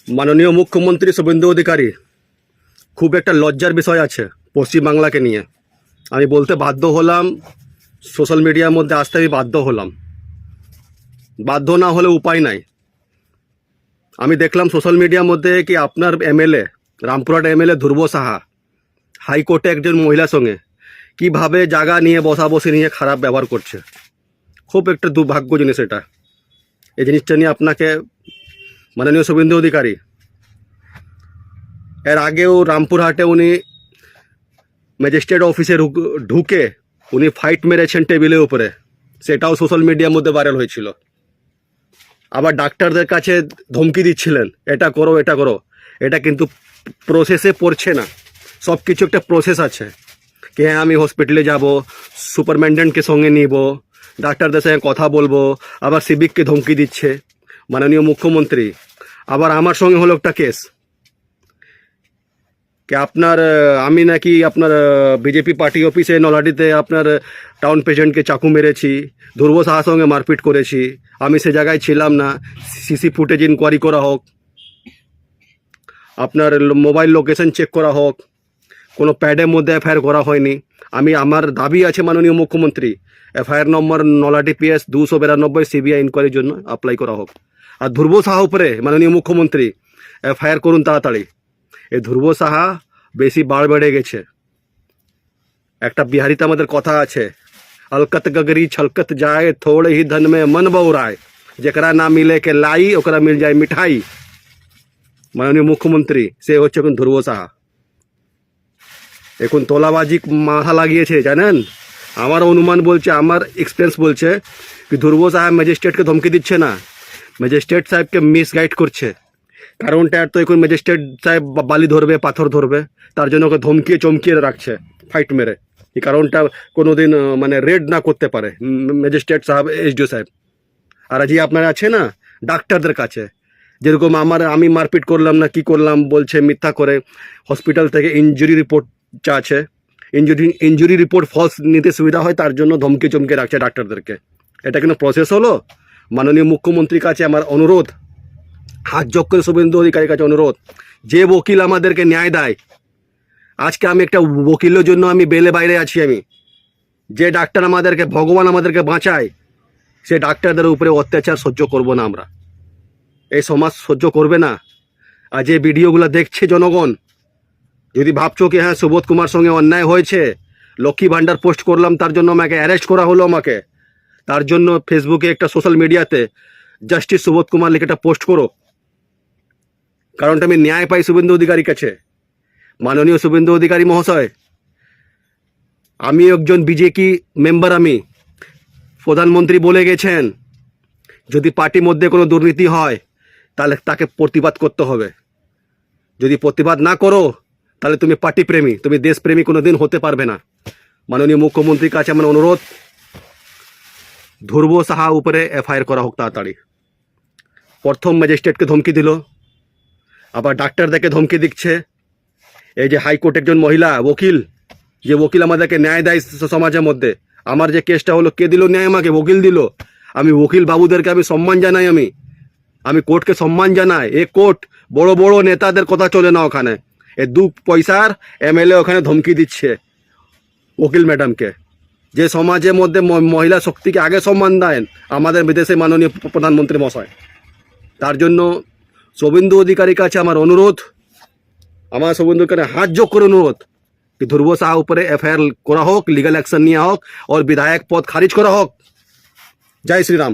মাননীয় মুখ্যমন্ত্রী শুভেন্দু অধিকারী, খুব একটা লজ্জার বিষয় আছে পশ্চিমবাংলাকে নিয়ে। আমি বলতে বাধ্য হলাম, সোশ্যাল মিডিয়ার মধ্যে আসতে আমি বাধ্য হলাম। বাধ্য না হলে উপায় নাই। আমি দেখলাম সোশ্যাল মিডিয়ার মধ্যে কি আপনার এমএলএ, রামপুরহাট এমএলএ ধ্রুব সাহা হাইকোর্টে একজন মহিলার সঙ্গে কিভাবে জায়গা নিয়ে বসাবসি নিয়ে খারাপ ব্যবহার করছে। খুব একটা দুর্ভাগ্য জিনিস এটা। এই জিনিসটা নিয়ে আপনাকে মাননীয় শুভেন্দু অধিকারী, এর আগেও রামপুরহাটে উনি ম্যাজিস্ট্রেট অফিসে ঢুকে উনি ফাইট মেরেছেন টেবিলের উপরে, সেটাও সোশ্যাল মিডিয়ার মধ্যে ভাইরাল হয়েছিল। আবার ডাক্তারদের কাছে ধমকি দিচ্ছিলেন, এটা করো এটা করো। এটা কিন্তু প্রসেসে পড়ছে না। সব কিছু একটা প্রসেস আছে কি হ্যাঁ আমি হসপিটালে যাব, সুপারম্যান্ডেন্টকে সঙ্গে নিব, ডাক্তারদের সঙ্গে কথা বলবো, আবার সিভিককে ধমকি দিচ্ছে মাননীয় মুখ্যমন্ত্রী। আবার আমার সঙ্গে হলো একটা কেস কি আপনার আমি নাকি আপনার বিজেপি পার্টি অফিসে নলাডিতে আপনার টাউন প্রেসিডেন্টকে চাকু মেরেছি, ধ্রুব সাহার সঙ্গে মারপিট করেছি। আমি সে জায়গায় ছিলাম না। সিসি ফুটেজ ইনকোয়ারি করা হোক, আপনার মোবাইল লোকেশন চেক করা হোক, কোনো প্যাডের মধ্যে এফআইআর করা হয়নি। আমার দাবি আছে মাননীয় মুখ্যমন্ত্রী, এফআইআর নম্বর নলাটি PS 292 সিবিআই ইনকোয়ারির জন্য অ্যাপ্লাই করা হোক। আর ধ্রুব সাহা উপরে মাননীয় মুখ্যমন্ত্রী এফআইআর করুন তাড়াতাড়ি। এই ধ্রুব সাহা বেশি বাড় বেড়ে গেছে। একটা বিহারিতে আমাদের কথা আছে, अलकत गगरी छलकत जाए थोड़े ही धन में मन बौराए, जेकरा ना मिले के लाई ओकरा मिल जाए मिठाई। माननीय मुख्यमंत्री সে হচ্ছে এখন ধ্রুব সাহা। এখন তোলাবাজি মাথা লাগিয়েছে জানেন। আমার অনুমান বলছে, আমার এক্সপিরিয়েন্স বলছে কি ধ্রুব সাহেব ম্যাজিস্ট্রেটকে ধমকি দিচ্ছে না, ম্যাজিস্ট্রেট সাহেবকে মিসগাইড করছে। কারণটা তো এখন ম্যাজিস্ট্রেট সাহেব বালি ধরবে, পাথর ধরবে, তার জন্য ওকে ধমকিয়ে চমকিয়ে রাখছে ফাইট মেরে। এই কারণটা কোনো দিন মানে রেড না করতে পারে ম্যাজিস্ট্রেট সাহেব, SDO সাহেব। আর আজকে আপনারা আছে না ডাক্তারদের কাছে, যেরকম আমি মারপিট করলাম না কি করলাম বলছে মিথ্যা করে, হসপিটাল থেকে ইনজুরি রিপোর্ট চাচ্ছে, ইনজুরি রিপোর্ট ফলস নিতে সুবিধা হয়, তার জন্য ধমকি চমকে রাখছে ডাক্তারদেরকে। এটা কিন্তু প্রসেস হলো? মাননীয় মুখ্যমন্ত্রীর কাছে আমার অনুরোধ, হাত যোগ করে শুভেন্দু অধিকারীর কাছে অনুরোধ, যে ওকিল আমাদেরকে ন্যায় দেয়, আজকে আমি একটা ওকিলের জন্য আমি বেলে বাইরে আছি। আমি যে ডাক্তার আমাদেরকে, ভগবান আমাদেরকে বাঁচায়, সে ডাক্তারদের উপরে অত্যাচার সহ্য করব না আমরা। এই সমাজ সহ্য করবে না। আর যে ভিডিওগুলো দেখছে জনগণ, যদি ভাবছো কি হ্যাঁ সুবোধ কুমার সঙ্গে অন্যায় হয়েছে, লক্ষ্মী ভাণ্ডার পোস্ট করলাম তার জন্য আমাকে অ্যারেস্ট করা হলো, আমাকে তার জন্য ফেসবুকে একটা সোশ্যাল মিডিয়াতে জাস্টিস সুবোধ কুমার লিখে একটা পোস্ট করো। কারণটা আমি ন্যায় পাই শুভেন্দু অধিকারীর কাছে। মাননীয় শুভেন্দু অধিকারী মহাশয়, আমি একজন বিজেপি মেম্বার, আমি প্রধানমন্ত্রী বলে গেছেন যদি পার্টির মধ্যে কোনো দুর্নীতি হয় তাহলে তাকে প্রতিবাদ করতে হবে। যদি প্রতিবাদ না করো তাহলে তুমি পার্টি প্রেমী, তুমি দেশপ্রেমী কোনো দিন হতে পারবে না। মাননীয় মুখ্যমন্ত্রীর কাছে আমার অনুরোধ, ধ্রুব সাহা উপরে এফআইআর করা হোক তাড়াতাড়ি। প্রথম ম্যাজিস্ট্রেটকে ধমকি দিল, আবার ডাক্তারদেরকে ধমকি দিচ্ছে। এই যে হাইকোর্ট একজন মহিলা ওকিল, যে ওকিল আমাদেরকে ন্যায় দেয় সমাজের মধ্যে, আমার যে কেসটা হলো, কে দিল ন্যায়? আমাকে ওকিল দিল। আমি ওকিল বাবুদেরকে আমি সম্মান জানাই, আমি কোর্টকে সম্মান জানাই। এ কোর্ট বড় বড় নেতাদের কথা চলে না ওখানে। এ 2 পয়সার MLA ওখানে ধমকি দিচ্ছে ওকিল ম্যাডামকে। যে সমাজের মধ্যে মহিলা শক্তিকে আগে সম্মান দেন আমাদের বিদেশে মাননীয় প্রধানমন্ত্রী মশাই। তার জন্য শুভেন্দু অধিকারীর কাছে আমার অনুরোধ, আমার শুভেন্দু অধিকারী হাত যোগ করে অনুরোধ कि ध्रुव साहा উপরে एफआईआर করা হোক, লিগাল অ্যাকশন নেওয়া হোক, और विधायक पद खारिज করা হোক। जय श्री राम।